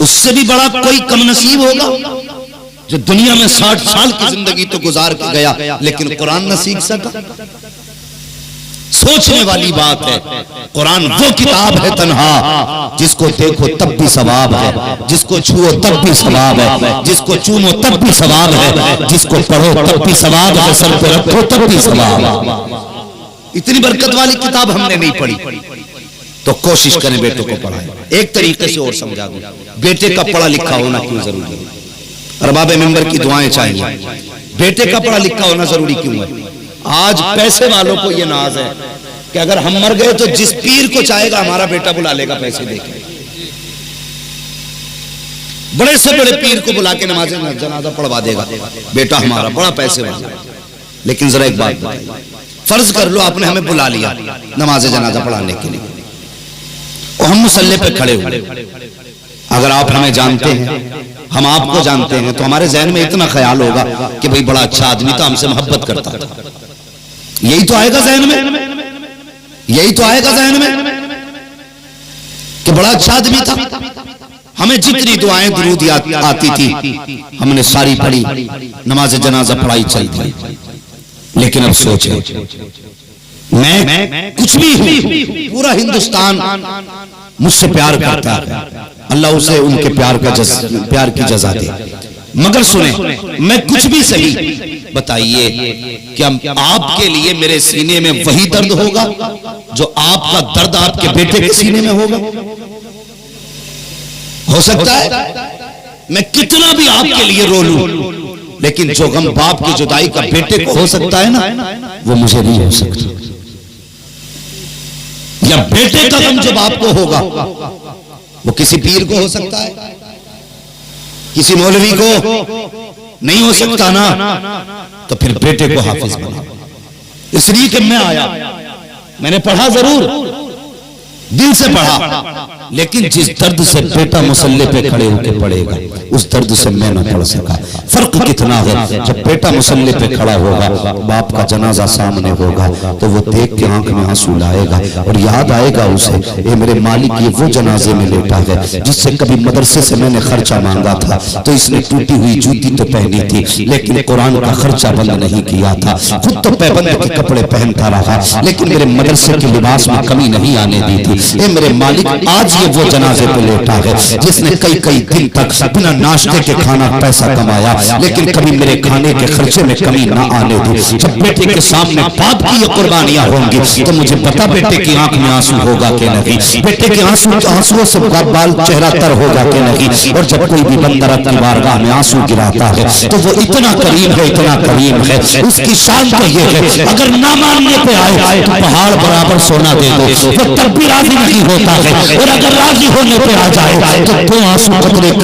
उससे भी बड़ा कोई कम नसीब होगा जो दुनिया में 60 साल की जिंदगी तो गुजार के गया लेकिन कुरान न सीख सका। सोचने वाली बात है। कुरान वो किताब है तन्हा जिसको देखो तब भी सवाब है, जिसको छुओ तब भी सवाब है, जिसको चूमो तब भी सवाब है, जिसको पढ़ो तब भी सवाब है, सर पे रखो तब भी सवाब है। इतनी बरकत वाली किताब हमने नहीं पढ़ी तो कोशिश करें बेटों को पढ़ाएं। एक तरीके से और समझा दूं, बेटे का पढ़ा लिखा होना क्यों जरूरी है। अरबाब मिंबर की दुआएं चाहिए। बेटे का पढ़ा लिखा होना जरूरी क्यों है। आज पैसे वालों को यह नाज है कि अगर हम मर गए तो जिस पीर को चाहेगा हमारा बेटा बुला लेगा पैसे देके। बड़े से बड़े पीर को बुला के नमाज जनाजा पढ़वा देगा बेटा हमारा, बड़ा पैसे वाला। लेकिन जरा एक बात बताइए, फर्ज कर लो आपने हमें बुला लिया नमाज जनाजा पढ़ाने के लिए और हम मुसल्ले पे खड़े हुए। अगर आप हमें जानते हैं, हम आपको जानते हैं, तो हमारे जहन में इतना ख्याल होगा कि भाई बड़ा अच्छा आदमी था, हमसे मोहब्बत करता था। यही तो आएगा जहन में, यही तो आएगा जहन में कि बड़ा अच्छा आदमी था। हमें जितनी दुआएं दुरूद आती थी हमने सारी पढ़ी, नमाज जनाजा पढ़ाई चल थी। लेकिन अब सोचे मैं कुछ भी हूं, पूरा हिंदुस्तान मुझसे प्यार करता है, अल्लाह उसे उनके प्यार की जज़ा दे। मगर सुने, मैं कुछ भी सही, बताइए क्या आपके लिए मेरे सीने में वही दर्द होगा जो आपका दर्द आपके बेटे के सीने में होगा? हो सकता है मैं कितना भी आपके लिए रो लूं, लेकिन जो गम बाप की जुदाई का बेटे को हो सकता है ना, वो मुझे नहीं हो सकता। या बेटे का गम जब आपको होगा वो किसी पीर को हो सकता है, किसी मौलवी को नहीं हो सकता ना। तो फिर बेटे को हाफिज बना। इसलिए कि मैं आया, मैंने पढ़ा जरूर, दिल से पढ़ा, लेकिन जिस दर्द से बेटा मुसल्ले पे खड़े होकर पढ़ेगा उस दर्द से मैं न पढ़ सका। फर्क कितना है, जब बेटा मुसल्ले पे खड़ा होगा, बाप का जनाजा सामने होगा, तो वो देख के आंख में आंसू लाएगा और याद आएगा उसे, ये मेरे मालिक ये वो जनाजे में लेटा है जिससे कभी मदरसे से मैंने खर्चा मांगा था, तो इसने टूटी हुई जूती तो पहनी थी लेकिन कुरान का खर्चा बंद नहीं किया था। खुद तो पैबंद के कपड़े पहनता रहा लेकिन मेरे मदरसे के लिबास में कमी नहीं आने दी थी। ये मेरे मालिक आज ये वो जनाजे पे लेटा है जिसने कई कई दिन तक बिना नाश्ते के खाना पैसा कमाया लेकिन कभी मेरे खाने के खर्चे में कमी ना आने दी। जब बेटे के सामने बाप की ये कुर्बानियां होंगी तो मुझे पता बेटे की आंख में आंसू होगा कि नहीं, बेटे के आंसुओं से बाल चेहरा तर होगा कि नहीं। और जब कोई भी बंदा रब की बारगाह में आंसू गिराता है तो वो इतना करीम है, इतना करीम है, उसकी शान तो ये है अगर ना मानने पे आए तो पहाड़ बराबर सोना दे दो, वो तब भी राजी नहीं होता है। और अगर राजी होने पे आ जाए तो दो आंसू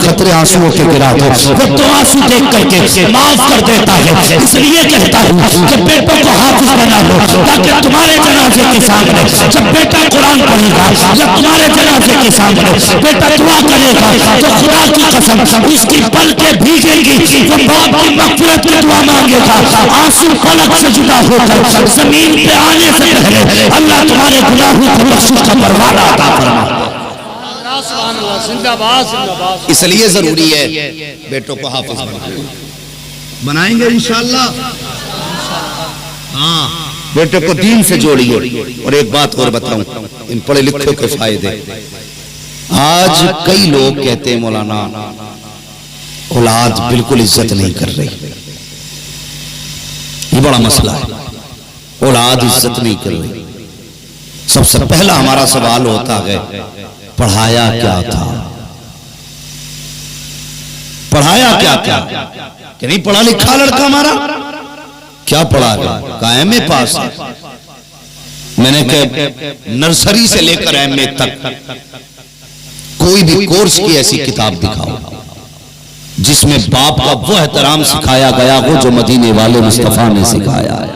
खतरे आंसुओं के गिरा दो, वो दो आंसू देख करके माफ कर देता है। इसलिए कहता हूँ कि बेटों को हाफिज बना लो ताकि तुम्हारे जनाजे के सामने जब बेटा कुरान पढ़ेगा या तुम्हारे जनाजे के सामने बेटा दुआ करेगा तो खुदा की कसम उसकी पलकें भीगेंगी, वो बाप की मग़फ़िरत की दुआ मांगेगा, आंसू पलक से जुदा होकर जमीन पे आने से पहले अल्लाह तुम्हारे गुनाहों को बख्शिश का परवाना अता फरमा। इसलिए जरूरी है बेटों को हाफिज बनाएंगे इंशाअल्लाह। हाँ, बेटे को दीन से जोड़िए। और एक बात और बताऊं, इन पढ़े लिखे के फायदे। आज कई लोग कहते हैं मौलाना औलाद बिल्कुल इज्जत नहीं कर रही, ये बड़ा मसला है, औलाद इज्जत नहीं कर रही। सबसे पहला हमारा सवाल होता है पढ़ाया क्या था, पढ़ाया क्या था कि नहीं पढ़ा लिखा लड़का हमारा, क्या पढ़ा गया, एमए पास है। मैंने कहा नर्सरी से लेकर एमए तक कोई भी कोर्स की ऐसी किताब दिखाओ जिसमें बाप का वो एहतराम सिखाया गया हो जो मदीने वाले मुस्तफा ने सिखाया है।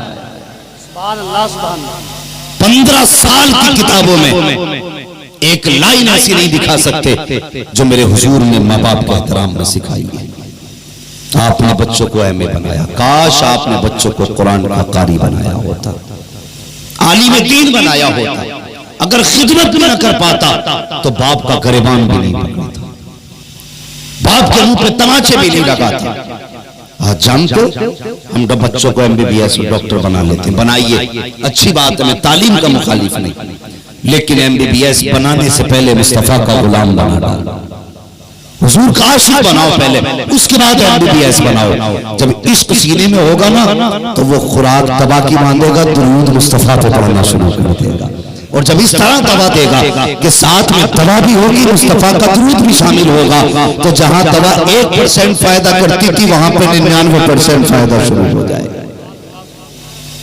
15 साल की किताबों में एक लाइन ऐसी नहीं दिखा सकते जो मेरे हुजूर ने माँ बाप के एहतराम में सिखाई है। आपने बच्चों को एमए बनाया, काश आपने बच्चों को कुरान का कारी बनाया होता, आलिम दीन बनाया होता। अगर खिदमत भी न कर पाता तो बाप का गरिबान भी नहीं बनता। बाप के मुंह पे तमाचे भी नहीं लगाते। आज जानते हम बच्चों को MBBS डॉक्टर बना लेते हैं, बनाइए, अच्छी बात है, मैं तालीम का मुखालिफ नहीं, लेकिन MBBS बनाने से पहले मुस्तफा का गुलाम बना डालो, हुजूर का आशिक बनाओ पहले, उसके बाद MBBS बनाओ। जब इश्क सीने में होगा ना तो वो खुराक दवा की बांधेगा, दुरूद मुस्तफा पे पढ़ना शुरू कर देगा। और जब इस तरह दवा देगा कि साथ में दवा भी होगी, मुस्तफा का दुरूद भी शामिल होगा, तो जहां दवा 1% फायदा करती थी वहां पे 99% फायदा शुरू हो जाएगा।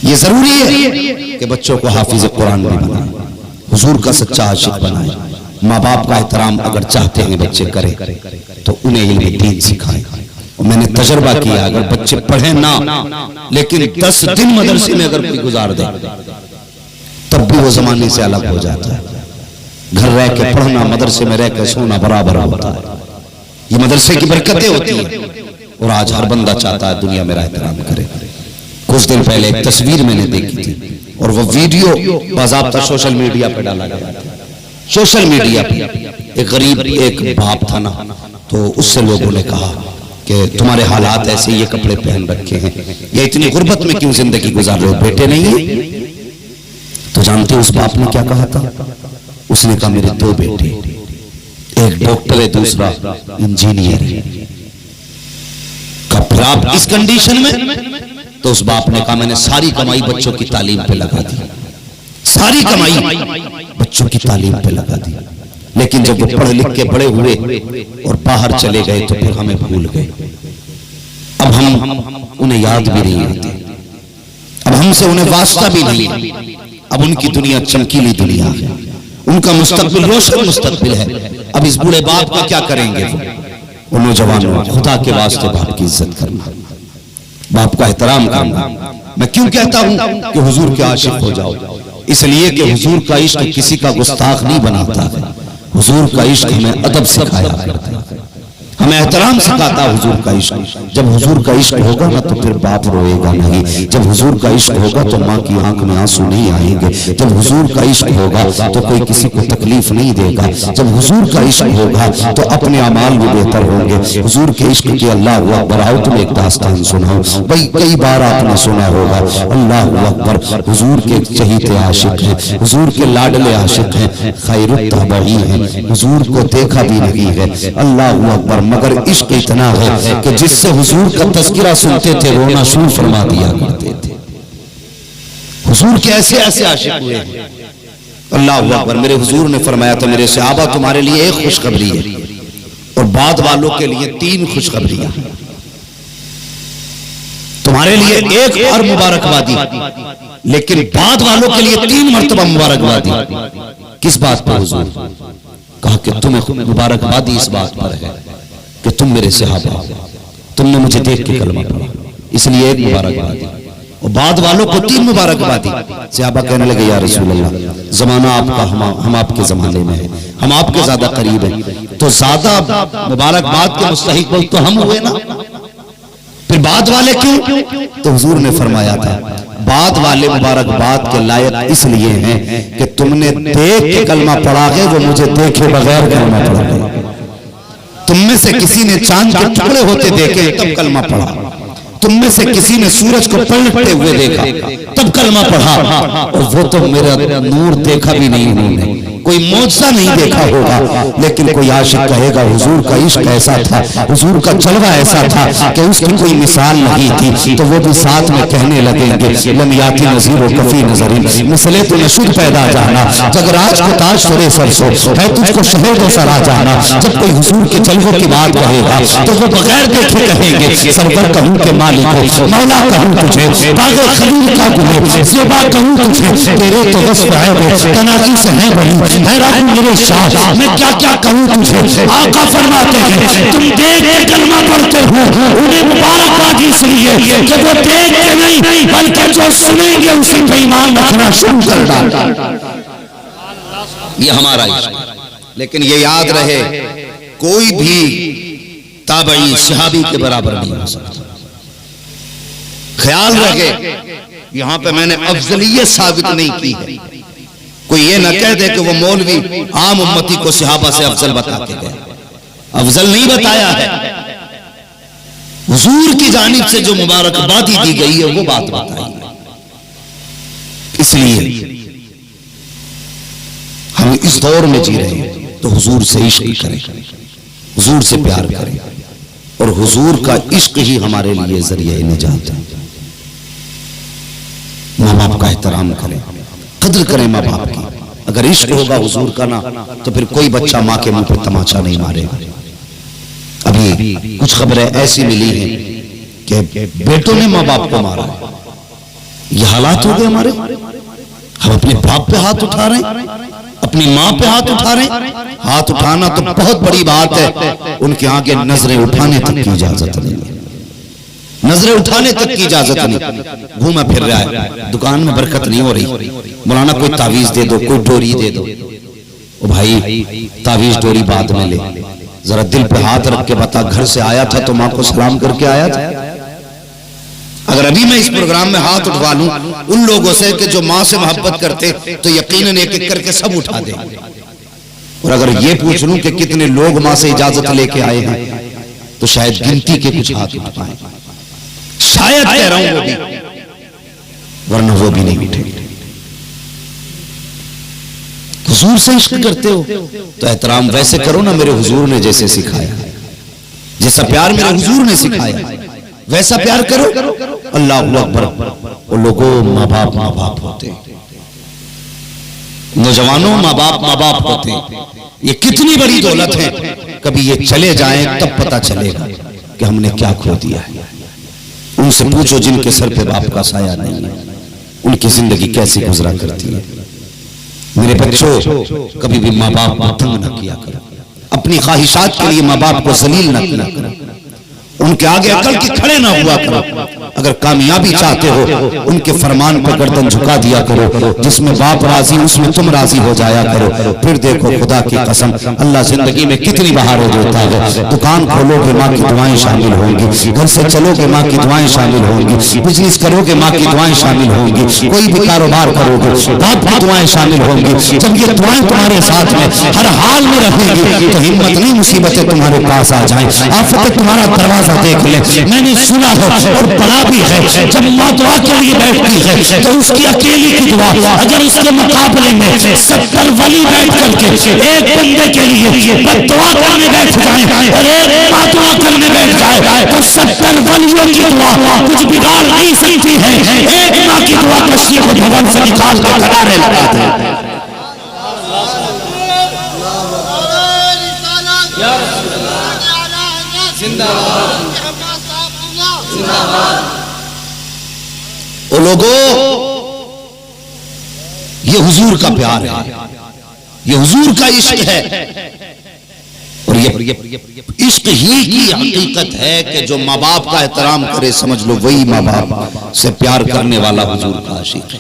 ये जरूरी है कि बच्चों को हाफिज कुरान भी बनाए, हुजूर का सच्चा आशिक बनाए। माँ बाप का एहतराम अगर चाहते हैं बच्चे करें तो उन्हें इल्म दीन सिखाएं। और मैंने तजर्बा किया, अगर बच्चे पढ़े ना लेकिन 10 दिन मदरसे में अगर कोई गुजार दे तब भी वो जमाने से अलग हो जाता है। घर रह के पढ़ना, मदरसे में रह के सोना बराबर होता है। ये मदरसे की बरकतें होती है। और आज हर बंदा चाहता है दुनिया मेरा एहतराम करे। कुछ दिन पहले एक तस्वीर मैंने देखी थी और वो वीडियो बाज़ाब्ता सोशल मीडिया पे डाला गया था। सोशल मीडिया पे एक गरीब एक बाप था ना, तो उससे लोगों ने कहा कि तुम्हारे हालात ऐसे, ये कपड़े पहन रखे हैं, ये इतनी गुर्बत में क्यों जिंदगी गुजार रहे हो, बेटे नहीं है? तो जानते उस बाप ने क्या कहा था? उसने कहा मेरे 2 बेटे, एक डॉक्टर है, दूसरा इंजीनियर है। कब आप इस कंडीशन में? तो उस बाप ने कहा मैंने सारी कमाई बच्चों की तालीम पे लगा दी, सारी कमाई बच्चों की तालीम पे लगा दी। लेकिन जब वो पढ़ लिख के बड़े हुए और बाहर चले गए तो फिर हमें भूल गए। अब हम उन्हें याद भी नहीं आते, अब हमसे उन्हें वास्ता भी नहीं। अब उनकी दुनिया चमकीली दुनिया है, उनका मुस्तकबिल रोशन मुस्तकबिल है। अब इस बूढ़े बाप का क्या करेंगे? वो नौजवानों, खुदा के वास्ते बाप की इज्जत करना, बाप का एहतराम करना। मैं क्यों कहता हूं कि हुजूर के आशिक हो जाओ? इसलिए कि हुजूर का इश्क किसी का गुस्ताख नहीं बनाता है। हुजूर का इश्क हमें अदब सिखाया करता है, हमें एहतराम सिखाता है हुजूर का इश्क। जब हुजूर का इश्क होगा ना तो फिर बाप रोएगा नहीं। जब हुजूर का इश्क होगा तो माँ की आंख में आंसू नहीं आएंगे। जब हुजूर का इश्क होगा तो कोई किसी को तकलीफ नहीं देगा। जब हुजूर का इश्क होगा तो अपने अमाल भी बेहतर होंगे। हुजूर के इश्क की अल्लाह अकबर। आओ तुम एक दास्तान सुनाओ भाई, कई बार आपने सुना होगा। अल्लाह अकबर, हुजूर के चहीते आशिक हैं, हुजूर के लाडले आशिक हैं, खैरुत तबई हैं, हुजूर को देखा भी नहीं है। अल्लाह अकबर, मगर इश्क इतना है कि जिससे हुजूर का तज़किरा सुनते थे रोना शुरू फरमा दिया करते थे। हुजूर के ऐसे ऐसे आशिक हुए हैं। अल्लाह अकबर। मेरे हुजूर ने फरमाया था मेरे सहाबा तुम्हारे लिए एक खुशखबरी है और बाद वालों के लिए 3 खुशखबरियां, तुम्हारे लिए एक और मुबारकबादी, लेकिन बाद वालों के लिए 3 मर्तबा मुबारकबादी। किस बात पर हुजूर? कहा कि तुम्हें मुबारकबादी इस बात पर है कि तुम मेरे सहाबा, तुमने मुझे देख के कलमा पढ़ा, इसलिए एक मुबारकबादी। और बाद वालों को 3 मुबारकबादी। सहाबा कहने लगे या रसूल अल्लाह, जमाना आपका, हम आपके जमाने में हैं, हम आपके ज्यादा करीब हैं, तो ज्यादा मुबारकबाद के मुस्तहिक तो हम हुए ना, फिर बाद वाले क्यों? तो हुजूर ने फरमाया था बाद वाले मुबारकबाद के लायक इसलिए हैं कि तुमने देख के कलमा पढ़ा है, वो मुझे देखे बगैर कलमा पढ़ा है। तुम में से किसी ने चांद के टुकड़े होते देखे तब कलमा पढ़ा, तुम में से किसी ने सूरज को पलटते हुए देखा तब कलमा पढ़ा, और वो तो मेरा नूर देखा भी नहीं उन्होंने, कोई मौजज़ा नहीं देखा होगा। लेकिन कोई आशिक कहेगा हुजूर का इश्क ऐसा था, हुजूर का जलवा ऐसा था कि उसकी कोई मिसाल नहीं थी, तो वो भी साथ में कहने लगेंगे लम याती नज़ीर कफी नज़रीन मिसले तो नशुद पैदा जाना, जग राज को ताज सरे सरसो है तुझको शहर सरा जाना। जब कोई हुजूर के जलवों की बात कहेगा तो वो बगैर देखे कहेंगे सरवर कहूं के मालिक हो, मौला कहूं तुझे, बागे खलील का गुले ज़ेबा कहूं तुझे, तेरे तो वस्फ़ है वो तनाज़ी से है बड़ी हैरान मेरे शाह, मैं क्या क्या कहूं तुझे। आका फरमाते हैं तुम देख के कलमा पढ़ते हो, उन्हें मुबारकबाद इसलिए कि वो देख के नहीं बल्कि जो सुनेंगे उसी पे ईमान रखना शुरू कर डालता। ये हमारा इश्क। लेकिन ये याद रहे कोई भी ताबई सहाबी के बराबर नहीं हो सकता। ख्याल रखे यहां पे मैंने अफजलियत साबित नहीं की है। कोई ये ना कह दे कि वो मौलवी आम उम्मती को सहाबा से अफजल बताते गए। अफजल नहीं बताया है, हुजूर की जानिब से जो मुबारकबादी दी गई है वो बात बताई। इसलिए हम इस दौर में जी रहे हैं तो हुजूर से इश्क करें, हुजूर से प्यार करें, और हुजूर का इश्क ही हमारे लिए जरिए निजात है। माँ बाप का एहतराम करें, कद्र करें माँ बाप की। अगर इश्क होगा हुजूर का ना तो फिर कोई बच्चा माँ के मुंह पर तमाचा नहीं मारेगा। अभी कुछ खबरें ऐसी मिली हैं कि बेटों ने माँ बाप को मारा, ये हालात हो गए हमारे। हम अपने बाप पे हाथ उठा रहे हैं, अपनी माँ पे हाथ उठा रहे हैं। हाथ उठाना तो बहुत बड़ी बात है, उनके आगे नजरें उठाने तक की इजाजत नहीं है, नजरें उठाने तक की इजाजत नहीं। घूमा फिर रहा है, दुकान में बरकत नहीं हो रही, मौलाना कोई तावीज दे दो, कोई डोरी दे दो। ओ भाई तावीज डोरी बाद में ले, जरा दिल पे हाथ रख के बता, घर से आया था तो माँ को सलाम करके आया था? अगर अभी मैं इस प्रोग्राम में हाथ उठवा लूं उन लोगों से कि जो माँ से मोहब्बत करते तो यकीनन एक एक करके सब उठा दे। और अगर ये पूछ लूं कि कितने लोग माँ से इजाजत लेके आए हैं तो शायद गिनती के कुछ हाथ उठ पाए, शायद कह रहा हूं वो भी, वरना वो भी नहीं उठे। हुजूर से इश्क करते हो तो एहतराम वैसे करो ना मेरे हुजूर ने जैसे सिखाया, जैसा प्यार मेरे हुजूर ने सिखाया वैसा प्यार करो। अल्लाहु अकबर। वो लोगों माँ बाप होते, नौजवानों माँ बाप होते, ये कितनी बड़ी दौलत है। कभी ये चले जाएं तब पता चलेगा कि हमने क्या खो दिया है। उनसे पूछो जिनके सर पे बाप का साया नहीं है, उनकी जिंदगी कैसी गुजरा करती है। मेरे बच्चों, कभी भी माँ बाप को तंग न किया करो, अपनी ख्वाहिशात के लिए माँ बाप को जलील न किया करो, उनके आगे अकल के खड़े ना हुआ करो। अगर कामयाबी चाहते हो उनके फरमान पर गर्दन झुका दिया करो, जिसमें बाप राजी उसमें तुम राजी हो जाया करो। फिर देखो खुदा की कसम अल्लाह जिंदगी में कितनी बहारें देता है। दुकान खोलोगे माँ की दुआएं शामिल होंगी, घर से चलोगे माँ की दुआएं शामिल होंगी, बिजनेस करोगे माँ की दुआएं शामिल होंगी, कोई भी कारोबार करोगे बाप की दुआएं शामिल होंगी। जब ये दुआएं तुम्हारे साथ में हर हाल में रहेंगी तो हिम्मत नहीं मुसीबतें तुम्हारे पास आ जाएं, आफतें तुम्हारा दरवाजा देख ले। मैंने सुना है और पढ़ा भी है, जब माँ दुआ के लिए बैठती है तो उसकी अकेली की दुआ, अगर उसके मुकाबले में 70 वली बैठ करके एक बंदे के लिए दुआ करने बैठ जाए और एक माँ दुआ करने बैठ जाए तो 70 वलियों की दुआ कुछ बिगाड़ नहीं सकती है। एक माँ की दुआ कश्ती को भवन से निकाल कर लगाने लगाते हैं। ओ लोगों, ये हुजूर का प्यार है, ये हुजूर का इश्क है, और ये इश्क ही की हकीकत है कि जो माँ बाप का एहतराम करे समझ लो वही माँ बाप से प्यार करने वाला हुजूर का आशिक है।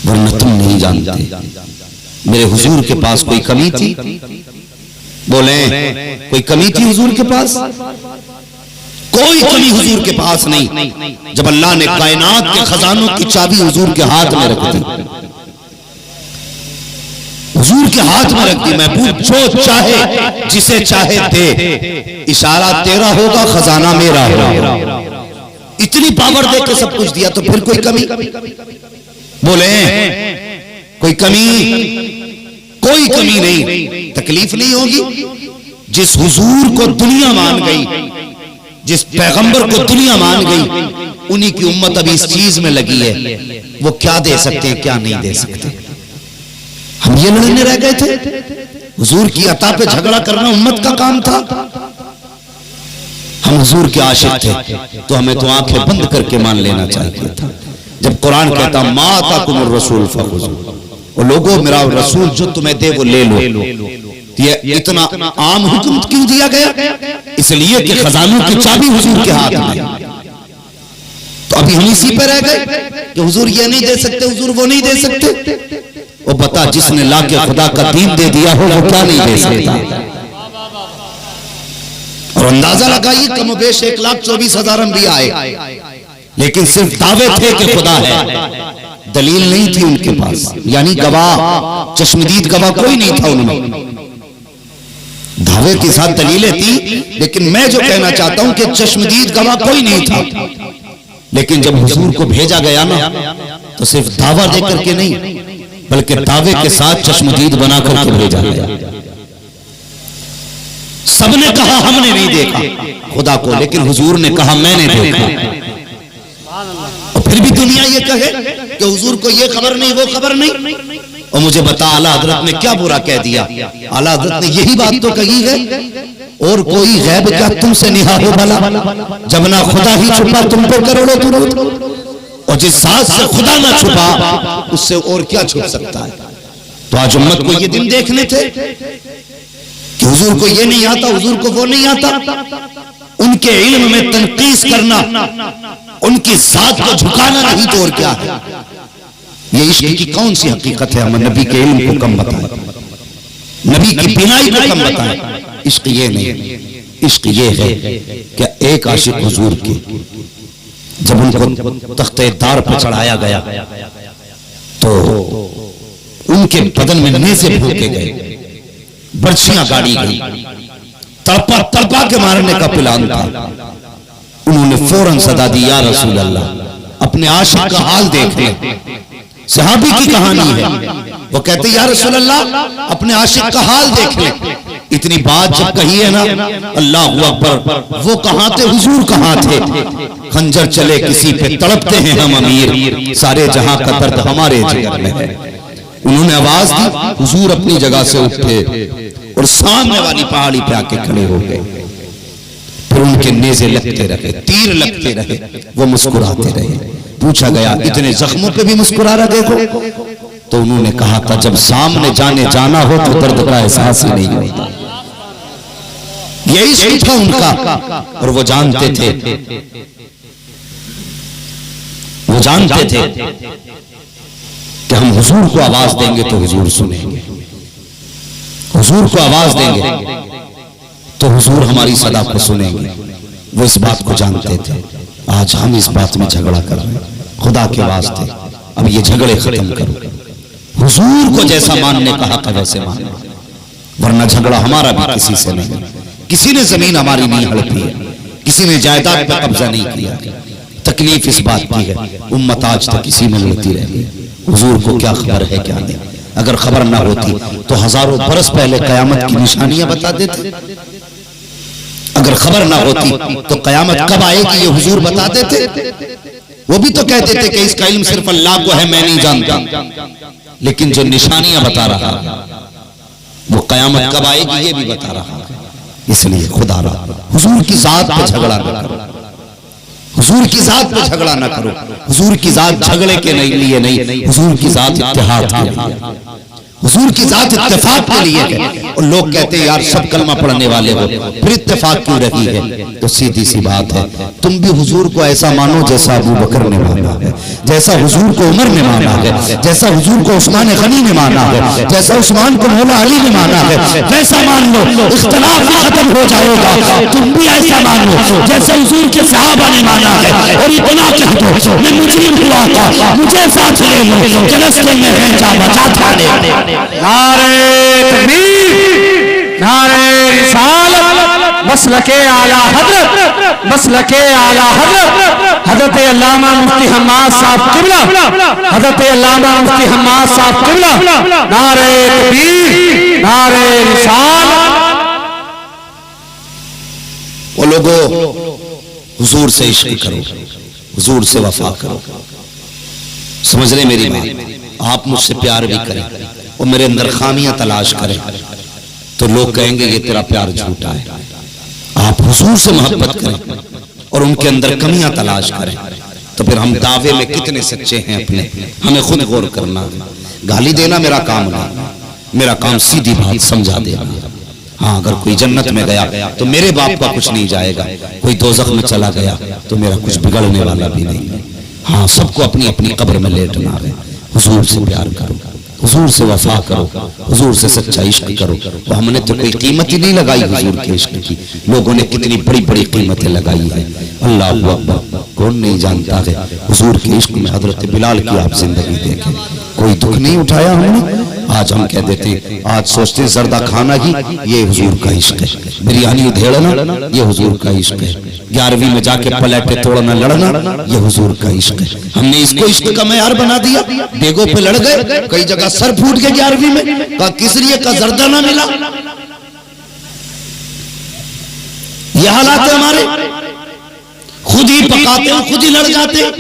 वरना तुम नहीं जानते मेरे हुजूर के पास कोई कमी थी? बोले कोई कमी थी हुजूर के पास? कोई कमी हुजूर के पास नहीं। जब अल्लाह ने कायनात के खजानों की चाबी हुजूर के हाथ में रख दी, हुजूर के हाथ में रख दी, महबूब जो चाहे जिसे चाहे दे, इशारा तेरा होगा खजाना मेरा होगा। इतनी पावर दे के सब कुछ दिया तो फिर कोई कमी? बोले कोई कमी? कोई कमी नहीं। तकलीफ नहीं होगी? जिस हुजूर को दुनिया मान गई, जिस पैगंबर को दुनिया मान गई, उन्हीं की उम्मत अभी इस चीज में लगी है। वो क्या दे सकते हैं क्या नहीं दे सकते। हम ये लड़ने रह गए थे? हुजूर की अता पे झगड़ा करना उम्मत का काम था। हम हुजूर के आशिक थे तो हमें तो आंखें बंद करके मान लेना चाहिए था। जब कुरान कहता माता कुमुर रसूल फखुजू, वो लोगों मेरा रसूल जो तुम्हें दे वो ले लो, ये इतना आम हुक्म क्यों दिया गया? इसलिए कि खजानों की चाबी हुजूर के हाथ में। तो अभी हम इसी पे रह गए कि हुजूर ये नहीं दे सकते, हुजूर वो नहीं दे सकते। वो बता जिसने ला के खुदा का दीन दे दिया हो वो क्या नहीं दे सकता? और अंदाजा लगाइए कमोबेश 1,24,000 अंबिया आए, लेकिन सिर्फ दावे थे कि खुदा है, दलील नहीं थी उनके पास, यानी गवाह, चश्मदीद गवाह कोई नहीं था उनमें। दावे के साथ दलीलें थी, लेकिन मैं जो कहना चाहता हूं कि चश्मदीद गवाह कोई नहीं था, लेकिन जब हुजूर को भेजा गया ना तो सिर्फ दावा देकर के नहीं बल्कि दावे के साथ चश्मदीद बना करके भेजा गया। सबने कहा हमने नहीं देखा खुदा को, लेकिन हुजूर ने कहा मैंने देखा। और फिर भी दुनिया ये कहे कि हुजूर को ये खबर नहीं वो खबर नहीं। और मुझे बता आला हजरत ने क्या बुरा कह दिया? आला हजरत ने यही बात तो कही है, और कोई गैब क्या तुमसे निहा हो भला, जब ना खुदा ही छुपा तुम पे करोड़ों दुरूद, और जिस साथ से खुदा ना छुपा उससे और क्या छुप सकता है। तो आज उम्मत को ये दिन देखने थे कि हुजूर को ये नहीं आता, हुजूर को वो नहीं आता। उनके इल्म में तनकीस करना, उनकी जात को झुकाना नहीं तो और क्या है। ये इश्क की कौन सी हकीकत है? हम नबी के इल्म को कम बताएं, नबी की बिनाई को कम बताएं। इश्क ये नहीं, इश्क ये है कि एक आशिक हुजूर की जब उनको तख्ते दार पर चढ़ाया गया तो उनके बदन में नेज़े फूके गए, बर्छियां गाड़ी गई, तड़पा तड़पा के मारने का प्लान था। उन्होंने फौरन सदा दी, या रसूल अल्लाह अपने आशिक का हाल देख ले। सहाबी की कहानी है, वो कहते या रसूल अल्लाह अपने आशिक का हाल देख ले। इतनी बात जब कही है ना, अल्लाह अकबर, वो कहां थे हुजूर कहां थे? खंजर चले किसी पे तड़पते हैं हम अमीर, सारे जहां का दर्द हमारे जिगर में है। उन्होंने आवाज दी, हुजूर अपनी जगह से उठे और सामने वाली पहाड़ी पे आके खड़े हो गए। फिर उनके नेज़े लगते रहे, तीर लगते रहे, वो मुस्कुराते रहे। पूछा गया इतने जख्मों पे भी मुस्कुरा रहा देखो? तो उन्होंने कहा था जब सामने जाना हो तो दर्द का एहसास ही नहीं होता। यही सही था उनका, और वो जानते थे कि हम हुजूर को आवाज देंगे तो हुजूर सुनेंगे, हुजूर को आवाज देंगे तो हुजूर हमारी सदा को सुनेंगे। वो इस बात को जानते थे। आज हम इस बात में झगड़ा कर रहे हैं, खुदा के वास्ते अब ये झगड़े खत्म करो। हुजूर को जैसा मानने का हक है वैसे मानो, वरना झगड़ा हमारा भी किसी से नहीं। किसी ने जमीन हमारी नहीं हड़पी है, किसी ने जायदाद पर कब्जा नहीं किया। तकलीफ इस बात की है उम्मत आज तक किसी में लड़ती रही। हुजूर को क्या खबर है क्या नहीं? अगर खबर ना होती तो हजारों बरस पहले कयामत की निशानियां बता देते। अगर खबर ना होती तो कयामत कब आएगी ये हुजूर बता देते। वो भी तो कहते थे कि इसका इल्म सिर्फ अल्लाह को है, मैं नहीं जानता। लेकिन जो निशानियां बता रहा वो कयामत कब आएगी ये भी बता रहा। इसलिए खुदा रहा हुजूर की जात पे झगड़ा ना करो, हुजूर की जात पे झगड़ा ना करो। हुजूर की जात झगड़े के लिए नहीं, हुजूर की जात इत्तेहाद के लिए, हुजूर की जात इत्तेफाक के लिए है। और लोग कहते हैं यार सब कलमा पढ़ने वाले हो, फिर इत्तेफाक क्यों रही है? तो सीधी सी बात है, तुम भी हुजूर को ऐसा मानो जैसा अबू बकर ने माना है, जैसा हुजूर को उमर ने माना है, जैसा हुजूर को उस्मान गनी ने माना है, जैसा उस्मान को मौला अली ने माना है, वैसा मान लो, इख्तिलाफ खत्म हो जाएगा। तुम भी ऐसा मान लो जैसे हुजूर के सहाबा ने माना है, और इतना कह दो मैं मुजरिम हुआ था, मुझे साथ ले लो, जलसे में है जा बचाता ले। नारे तकबीर, नारे रिसालत, मसलके आला हज़रत, मसलके आला हज़रत हज़रत अल्लामा मुफ्ती हम्माद साहब क़िबला, हज़रत अल्लामा मुफ्ती हम्माद साहब क़िबला। नारे तकबीर, नारे रिसालत। वो लोगों हुजूर से इश्क करो, हुजूर से वफा करो। समझ रहे मेरी बात? आप मुझसे प्यार भी करें और मेरे अंदर खामियां तलाश करें तो लोग कहेंगे ये तेरा प्यार झूठा है। आप हुजूर से मोहब्बत करें और उनके अंदर कमियां तलाश करें तो फिर हम दावे में कितने सच्चे हैं अपने, हमें खुद गौर करना। गाली देना मेरा काम नहीं, मेरा काम सीधी बात समझा देना। हाँ, अगर कोई जन्नत में गया तो मेरे बाप का कुछ नहीं जाएगा, कोई दोज़ख में चला गया तो मेरा कुछ बिगड़ने वाला भी नहीं है। हाँ, सबको अपनी अपनी कब्र में लेटना है। हुजूर से प्यार करो, हुजूर से वफा करो, हुजूर से सच्चा इश्क करो। तो हमने तो कोई कीमत ही नहीं लगाई हुजूर के इश्क की, लोगों ने कितनी बड़ी बड़ी कीमतें लगाई है। अल्लाह अकबर, कौन नहीं जानता है हुजूर के इश्क में हजरत बिलाल की आप जिंदगी देखें, कोई दुख नहीं उठाया हमने। आज हम कह देते, आज सोचते जर्दा खाना ही ये हुजूर का इश्क है, बिरयानी उधेड़ना ये हुजूर का इश्क है, 11वीं में जाके पलटे तोड़ना लड़ना ये हुजूर का इश्क है। हमने इसको इश्क का मयार बना दिया, देगों पे लड़ गए, कई जगह सर फूट गए 11वीं में, कहा किसरिए का जर्दा ना मिला। ये हालात है हमारे, खुद ही पकाते हैं, खुद ही लड़ जाते हैं।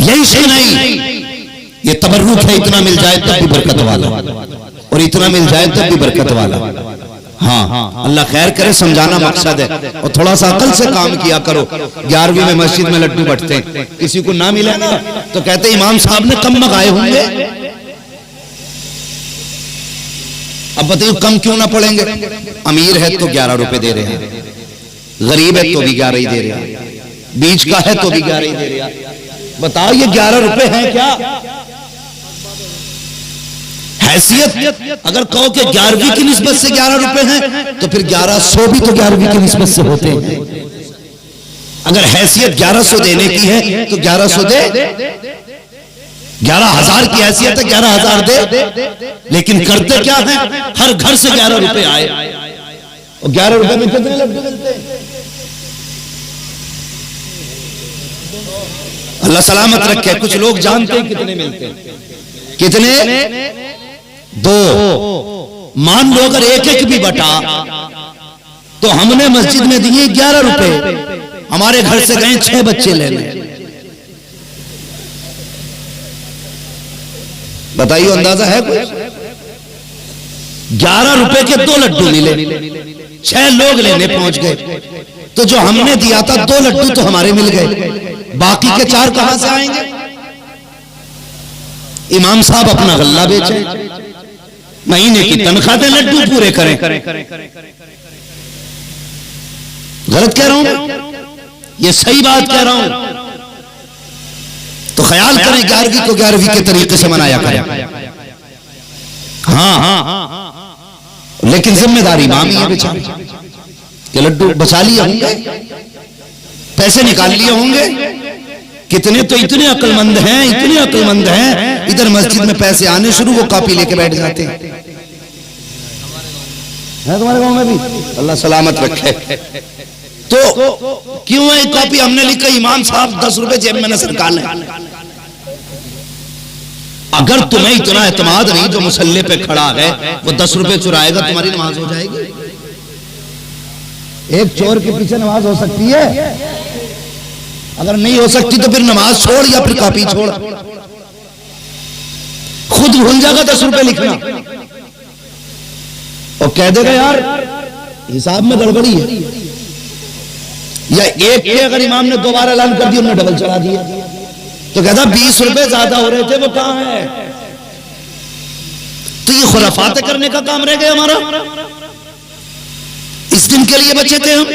यही से नहीं, ये तबर्रुक है, इतना मिल जाए तब भी बरकत वाला, और इतना मिल जाए तब भी बरकत वाला। हाँ, अल्लाह खैर करे, समझाना मकसद है, और थोड़ा सा अकल से काम किया करो। 11वीं में मस्जिद में लड्डू बंटते हैं, किसी को ना मिले ना तो कहते इमाम साहब ने कम मंगाए होंगे। अब बताइए कम क्यों ना पड़ेंगे? अमीर है तो 11 रुपए दे रहे हैं, गरीब है तो भी 11 ही दे रहे हैं, बीच का है तो भी 11 ही दे रहे हैं। बताओ ये 11 रुपए हैं क्या? हैसियत अगर कहो कि 11वीं की निस्बत से 11 रुपए हैं तो फिर 1100 भी तो 11वीं की निस्बत से होते हैं। अगर हैसियत 1100 देने की है तो 1100 दे, 11,000 की हैसियत है 11,000 दे, लेकिन करते क्या है? हर घर से 11 रुपए आए, और 11 रुपए में कितने लड्डू मिलते हैं? अल्लाह सलामत रखे। कुछ लोग जानते हैं कितने मिलते हैं, कितने? 2। मान लो अगर एक भी बटा तो हमने मस्जिद में दिए 11 रुपए, हमारे घर से गए 6 बच्चे लेने। बताइए अंदाजा है कुछ? 11 रुपए के 2 लड्डू मिले, 6 लोग लेने पहुंच गए, तो जो हमने दिया था 2 लड्डू तो हमारे मिल गए, बाकी के 4 कहां से आएंगे? इमाम साहब अपना गल्ला बेचे, महीने की तनख्वाह दे, लड्डू पूरे करें। गलत कह रहा हूं? ये सही बात कह रहा हूं। तो ख्याल करें 11वीं को 11वीं के तरीके से मनाया करें। हाँ, लेकिन जिम्मेदारी इमाम ही है बेचारे कि लड्डू बचा लिए होंगे, पैसे निकाल लिए होंगे। कितने तो इतने अक्लमंद हैं, इतने अक्लमंद हैं, इधर मस्जिद में पैसे आने शुरू, वो कॉपी लेके बैठ जाते हैं। है तुम्हारे गांव में भी? अल्लाह सलामत रखे। तो क्यों है कॉपी? हमने लिखा इमाम साहब 10 रुपए जेब में न सरकार लें। अगर तुम्हें इतना एतमाद नहीं, जो मुसल्ले पे खड़ा है वो 10 रुपए चुराएगा, तुम्हारी नमाज हो जाएगी? एक चोर के पीछे नमाज हो सकती है? अगर नहीं हो सकती तो फिर नमाज छोड़ या फिर कॉपी छोड़, खुद भूल जाएगा 10 रुपए लिखना, और कह देगा यार हिसाब में गड़बड़ी है। या एक के अगर इमाम ने दोबारा ऐलान कर दिया, उन्होंने डबल चढ़ा दिया, तो कहता 20 रुपए ज्यादा हो रहे थे, वो कहां है? तो ये खुराफात करने का काम रह गया हमारा। इस दिन के लिए बचे थे हम।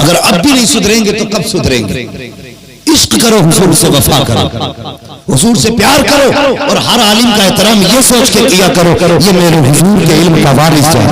अगर अब भी नहीं सुधरेंगे तो कब सुधरेंगे? इश्क करो, हुजूर से वफा करो, हुजूर से प्यार करो, और हर आलिम का एहतराम ये सोच के किया करो ये मेरे हुजूर के इल्म का वारिस है,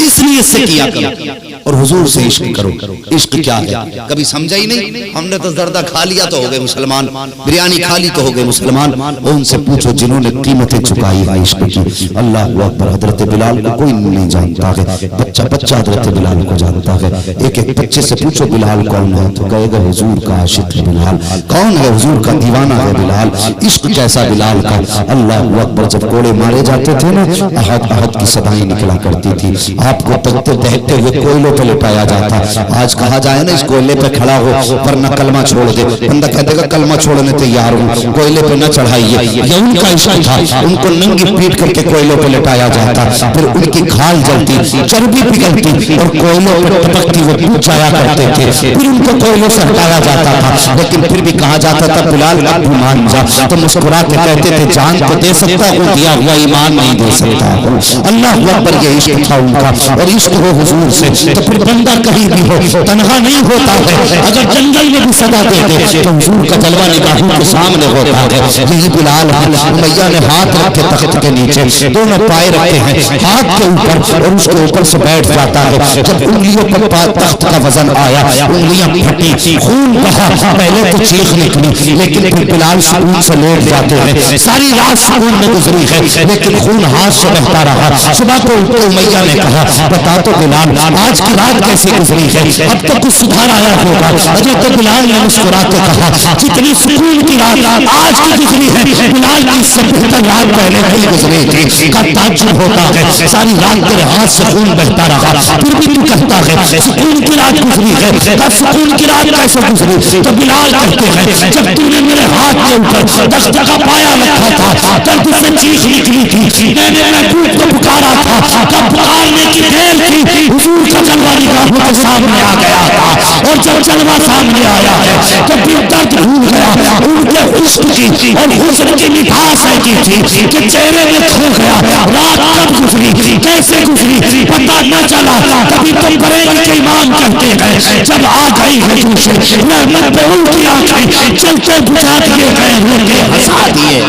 इसलिए से किया करो, और हुजूर से इश्क करो। इश्क क्या है कभी समझा ही नहीं। हमने तो जर्दा खा लिया तो हो गए मुसलमान, बिरयानी खा ली तो हो गए मुसलमान। और उनसे पूछो जिन्होंने कीमतें चुकाई है इश्क की। अल्लाह अकबर। हजरत बिलाल को कोई नहीं जानता है, बच्चा बच्चा हजरत बिलाल को जानता है। एक एक बच्चे से पूछो बिलाल कौन है, तो कहेगा हुजूर का आशिक है बिलाल। कौन है? हुजूर का दीवाना है बिलाल। इश्क कैसा बिलाल का? अल्लाह अकबर। जब कोड़े मारे जाते थे ना, अहद अहद की सदाएं निकला करती थी। आपको तकते दहकते हुए कोयलों पे लिटाया जाता। आज कहा जाए ना इस कोयले पे खड़ा हो वरना कलमा छोड़ दे, बंदा कह देगा कलमा छोड़ने तैयार हूं, कोयले पे न चढ़ाइए। ये उनका इश्क था। उनको नंगी पीट करके कोयलों पे लिटाया जाता, फिर उनकी खाल जलती, चर्बी पिघलती और कोयलों पे टपकती वो बुझ जाया करते थे। फिर उनको कोयलों से हटाया जाता था, लेकिन फिर भी कहा जाता था बिलाल अब भी मान जा। तो मुस्कुरा के कहते थे जान तो दे सकता हूं, दिया हुआ ईमान नहीं दे सकता हूं। अल्लाह अकबर। ये इश्क था उनका। और इश्क हो हुजूर से, तो फिर बंदा कहीं भी हो तन्हा नहीं होता है। अगर जंगल में भी सदा दे दे तो हुजूर का जलवा निगाहों के सामने होता है। यही बिलाल उमैया ने हाथ रखे तख्त के नीचे, दोनों पाए रखे हैं हाथ के ऊपर, और उसके ऊपर से बैठ जाता है। जब उंगलियों पर तख्त का वजन आया, उंगलियां फटी, खून बहा, पहले तो चीख निकली, लेकिन फिर बिलाल सुकून से लेट जाते हैं। सारी रात सुकून में गुजरी है, लेकिन खून हाथ से बहता रहा। सुबह को उमैया ने कहा, बता तो बिलाल आज की रात कैसे गुजरी है, अब तक कुछ सुधार आया होगा। हजरत बिलाल ने मुस्कुराते कहा, जितनी सुकून की रात आज की गुजरी है, बिलाल की इससे बेहतर रात पहले नहीं गुजरी थी। का ताज्जुब होता है, सारी रात तेरे हाथ से खून बहता रहा, फिर भी तू कहता है सुकून की रात गुजरी है। सुकून की रात कैसे गुजरी? तो बिलाल कहते हैं, जब तूने मेरे हाथ के ऊपर 10 जगह पाया रखा था, तब तुझसे चीख निकली थी, मैंने महबूब को पुकारा था, जब पुकारने की देर थी हुजूर का जलवा निगाहों के सामने आ गया था। और जब जलवा सामने आया है, जब भी दर्द भूल गया, उनके हुस्न की और हुस्न की मिठास ऐसी थी कि चेहरे में खो गया। रात कब गुजरी, कैसे गुजरी पता न चला। कभी तुम बरेली के इमाम कहते हैं, जब आ गई है तुझसे रहमत पे उनकी आंखें चलते बुझा दिए गए, रोके हंसा दिए।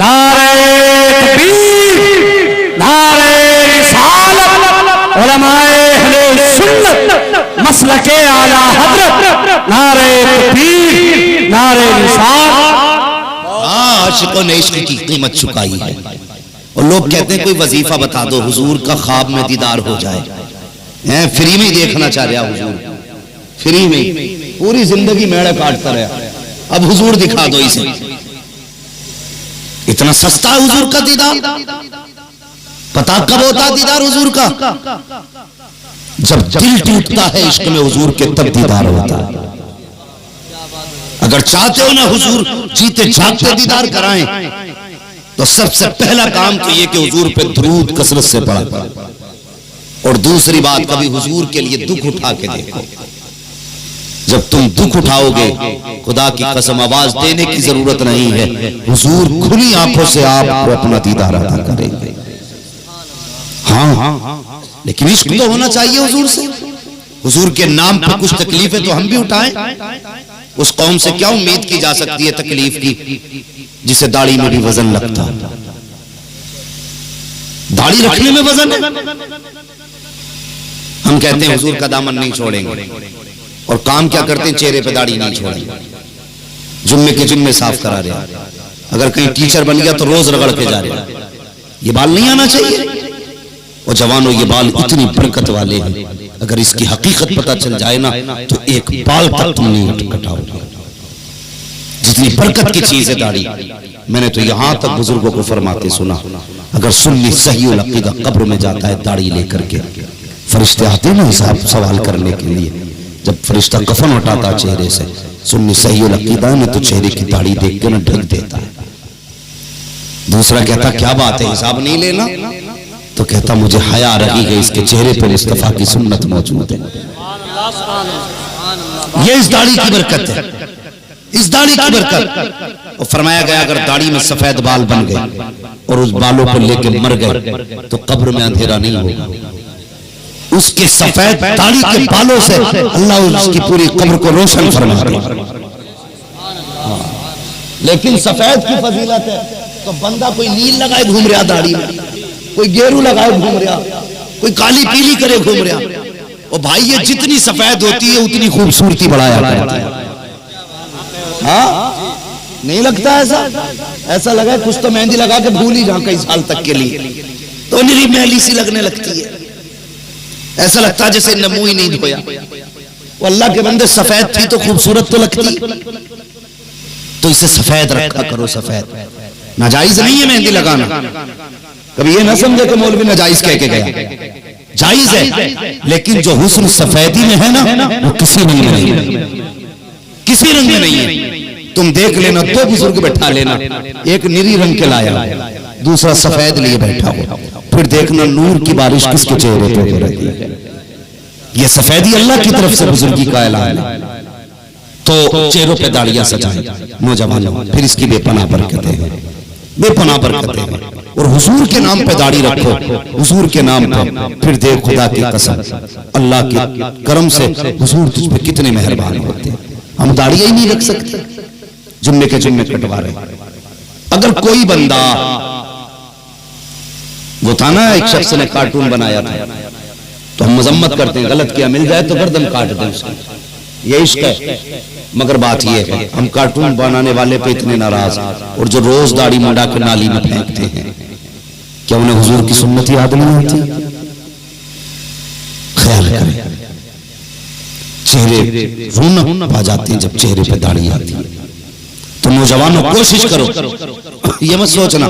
नारे तकबीर, नारे रिसालत, उलमाए अहले सुन्नत, मसलके आला हज़रत, नारे तकबीर, नारे रिसालत। आशिकों ने इश्क की कीमत चुकाई है। और लोग कहते हैं कोई वजीफा बता दो हुजूर का ख्वाब में दीदार हो जाए। फ्री में ही देखना चाह रहा हुजूर, फ्री में पूरी जिंदगी मेड़ा काटता रहा, अब हुजूर दिखा दो इसे। इतना सस्ता है हुजूर का दीदार। पता कब होता दीदार हुजूर का? जब दिल टूटता है इश्क में हुजूर के, तब दीदार होता है। अगर चाहते हो ना हुजूर जीते जागते दीदार कराएं, तो सबसे पहला काम तो ये कि हुजूर पे दुरूद कसरत से पढ़ा, और दूसरी बात कभी हुजूर के लिए दुख उठा के देखो। जब तुम दुख उठाओगे, खुदा की कसम आवाज देने की जरूरत नहीं है, हुजूर खुली आंखों से आपको अपना दीदार अता करेंगे। हाँ, लेकिन इश्क तो होना चाहिए हुजूर से। हुजूर के नाम पर कुछ तकलीफें तो हम भी उठाएं। उस कौम से क्या उम्मीद की जा सकती है तकलीफ की, जिसे दाढ़ी में भी वजन लगता। दाढ़ी रखने में वजन है। हम कहते हैं हुजूर का दामन नहीं छोड़ेंगे, और काम क्या करते हैं, चेहरे पे दाढ़ी नहीं छोड़ेंगे, जुम्मे के जुम्मे साफ करा रहे। अगर कहीं टीचर बन गया तो रोज रगड़ के जा रहे। ये बाल नहीं आना चाहिए। और जवानों, ये बाल इतनी बरकत वाले हैं, अगर इसकी हकीकत पता चल जाए ना तो एक बाल तक तुम नहीं कटाओगे। जितनी बरकत की चीज है दाढ़ी। मैंने तो यहां तक बुजुर्गों को फरमाते सुना, अगर सुन्नी सही अकीदा कब्र में जाता है दाढ़ी लेकर के, फरिश्ते आते ना हिसाब सवाल करने के लिए, जब फरिश्ता कफन उठाता चेहरे से, सुन्नी सही अकीदा ने तो चेहरे की दाढ़ी देख के ना ढक देता है। दूसरा कहता क्या बात है, हिसाब नहीं लेना? तो कहता मुझे हया रही है, इसके चेहरे पर मुस्तफा की सुन्नत मौजूद है। ये इस दाढ़ी की बरकत है, इस दाढ़ी की बरकत। और फरमाया गया अगर दाढ़ी में सफेद बाल बन गए और उस बालों को लेके मर गए तो कब्र में अंधेरा नहीं होगा। उसके सफेद दाढ़ी के बालों से अल्लाह उसकी पूरी कब्र को रोशन फरमाता है। लेकिन सफेद की फजीलत है तो बंदा कोई नील लगाए घूम रहा दाढ़ी में, कोई गेरू लगाए घूम रहा, कोई काली पीली करे घूम रहा। और भाई ये जितनी सफेद होती है उतनी खूबसूरती बढ़ाया करती है। हाँ, नहीं लगता ऐसा लगा कुछ तो मेहंदी लगा के भूल ही जाऊं कई साल तक के लिए, तो निरी मैली सी लगने लगती है। ऐसा लगता है जैसे नमू ही नहीं धोया। वो अल्लाह के बंदे सफेद थी तो खूबसूरत तो लगती, तो इसे सफेद रखा करो। सफेद नाजायज नहीं है मेहंदी लगाना। कभी ये ना समझे कि मौलवी नाजायज कह के गया, जायज है, लेकिन जो हुस्न सफेदी में है ना वो किसी रंग में नहीं है, किसी रंग में नहीं है। तुम देख लेना, दो बुजुर्ग बैठा लेना, एक नीली रंग के लाया, दूसरा सफेद लिए बैठा हो, फिर देखना नूर की बारिश किसके चेहरे पे हो रही है। ये सफेदी अल्लाह की तरफ से बुजुर्गी का ऐलान है। तो चेहरों पे दाढ़ियां सजाएं नौजवानों, फिर इसकी बेपनाह बरकतें हैं। बेपनाह बरकतें हैं। और हुजूर के नाम पे दाढ़ी रखो, हुजूर के नाम पे, फिर देख खुदा की कसम, अल्लाह के करम से हुजूर तुझ पे कितने मेहरबान होते हैं। हम दाढ़ी ही नहीं रख सकते, जुम्मे के जुम्मे कटवा रहे। अगर कोई बंदा, वो था ना एक शख्स ने कार्टून बनाया था, तो हम मजम्मत करते हैं, गलत किया मिल जाए तो गर्दन काट दें उसकी, ये इश्क है। मगर बात यह है हम कार्टून बनाने वाले पे इतने नाराज, और जो रोज दाढ़ी मुंडा के नाली में फेंकते हैं, क्या उन्हें हुजूर की सुन्नत याद नहीं आती? ख्याल करें, चेहरे रौनक पा जाते हैं जब चेहरे पे दाढ़ी आती है। तो नौजवानों कोशिश करो, ये मत सोचना